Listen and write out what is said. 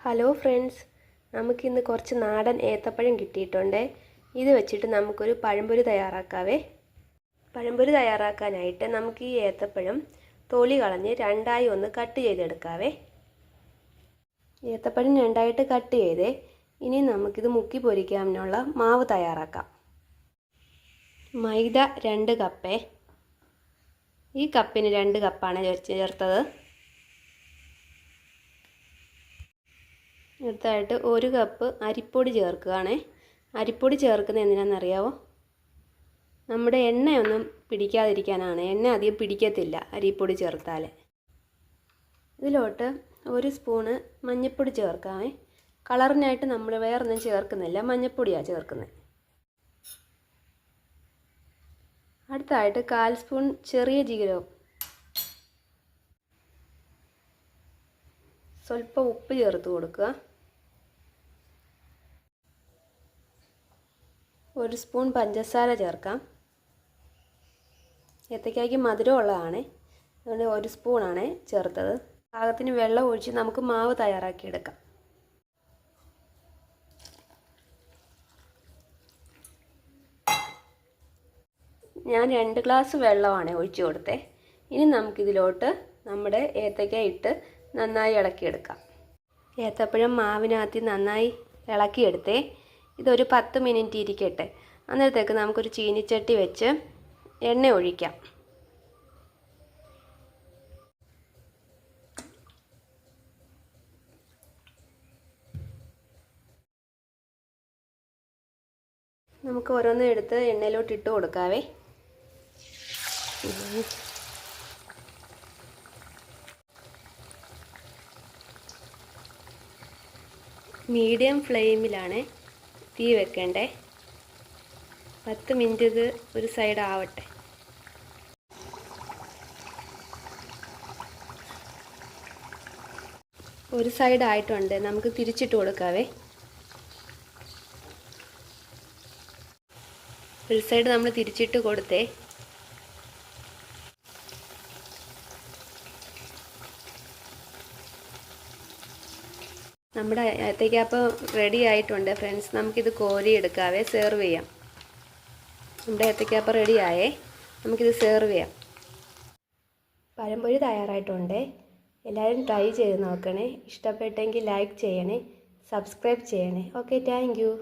Hello friends, നമുക്കിന്ന് കുറച്ച് നാടൻ ഏത്തപ്പഴം കിട്ടിയിട്ടുണ്ട്. ഇത് വെച്ചിട്ട് നമുക്കൊരു പഴംപൊരി തയ്യാറാക്കാവേ. പഴംപൊരി തയ്യാറാക്കാനായിട്ട് നമുക്ക് ഈ ഏത്തപ്പഴം തൊലി കളഞ്ഞ് രണ്ടായി ഒന്ന് കട്ട് ചെയ്തെടുക്കാവേ. ഏത്തപ്പഴം രണ്ടായിട്ട് കട്ട് ചെയ്തേ. ഇനി നമുക്കിത് മുക്കി പൊരിക്കാനുള്ള മാവ് തയ്യാറാക്കാം. മൈദ 2 കപ്പേ. ഈ കപ്പിന് 2 കപ്പാണ് ചേർത്തത്. അടുത്തായിട്ട് 1 കപ്പ് അരിപ്പൊടി ചേർക്കുകയാണേ. അരിപ്പൊടി ചേർക്കുന്നത് എന്തിനാണെന്നറിയാവോ? നമ്മുടെ എണ്ണയൊന്നും പിടിക്കാതിരിക്കാനാണ്. എണ്ണ അധികം പിടിക്കത്തില്ല അരിപ്പൊടി ചേർത്താൽ. ഇതിലോട്ട് 1 സ്പൂണ് മഞ്ഞൾപ്പൊടി ചേർക്കാമേ. കളറിനായിട്ട് നമ്മൾ വേറൊന്നും ചേർക്കുന്നില്ല, മഞ്ഞൾപ്പൊടിയാണ് ചേർക്കുന്നത്. അടുത്തായിട്ട് 1/4 സ്പൂൺ ചെറിയ ജീരകം, സ്വല്പം ഉപ്പ് ചേർത്ത് കൊടുക്കുക. 1 സ്പൂൺ പഞ്ചസാര ചേർക്കാം. ഏത്തയ്ക്കായ്ക്ക് മധുരം ഉള്ളതാണ്, അതുകൊണ്ട് 1 സ്പൂണാണ് ചേർത്തത്. പാകത്തിന് വെള്ളം ഒഴിച്ച് നമുക്ക് മാവ് തയ്യാറാക്കിയെടുക്കാം. ഞാൻ 2 ഗ്ലാസ് വെള്ളമാണ് ഒഴിച്ചു കൊടുത്തത്. ഇനി നമുക്കിതിലോട്ട് നമ്മുടെ ഏത്തയ്ക്ക ഇട്ട് നന്നായി ഇളക്കിയെടുക്കാം. ഏത്തപ്പഴം മാവിനകത്ത് നന്നായി ഇളക്കിയെടുത്തേ. ഇതൊരു 10 മിനിറ്റ് ഇരിക്കട്ടെ. അന്നേരത്തേക്ക് നമുക്കൊരു ചീനിച്ചട്ടി വെച്ച് എണ്ണ ഒഴിക്കാം. നമുക്ക് ഓരോന്നും എടുത്ത് എണ്ണയിലോട്ട് ഇട്ട് കൊടുക്കാവേ. മീഡിയം ഫ്ലെയിമിലാണ് തീ വെക്കേണ്ടേ. 10 മിനിറ്റ് ഇത് ഒരു സൈഡ് ആവട്ടെ. ഒരു സൈഡ് ആയിട്ടുണ്ട്, നമുക്ക് തിരിച്ചിട്ട് കൊടുക്കാവേ. ഒരു സൈഡ് നമ്മൾ തിരിച്ചിട്ട് കൊടുത്തേ. നമ്മുടെ ഏത്തയ്ക്കാപ്പം റെഡി ആയിട്ടുണ്ട് ഫ്രണ്ട്സ്. നമുക്കിത് കോരി എടുക്കാവേ, സെർവ് ചെയ്യാം. നമ്മുടെ ഏത്തയ്ക്കാപ്പം റെഡി ആയേ, നമുക്കിത് സെർവ് ചെയ്യാം. പഴംപൊരി തയ്യാറായിട്ടുണ്ട്. എല്ലാവരും ട്രൈ ചെയ്ത് നോക്കണേ. ഇഷ്ടപ്പെട്ടെങ്കിൽ ലൈക്ക് ചെയ്യണേ, സബ്സ്ക്രൈബ് ചെയ്യണേ. Okay, thank you.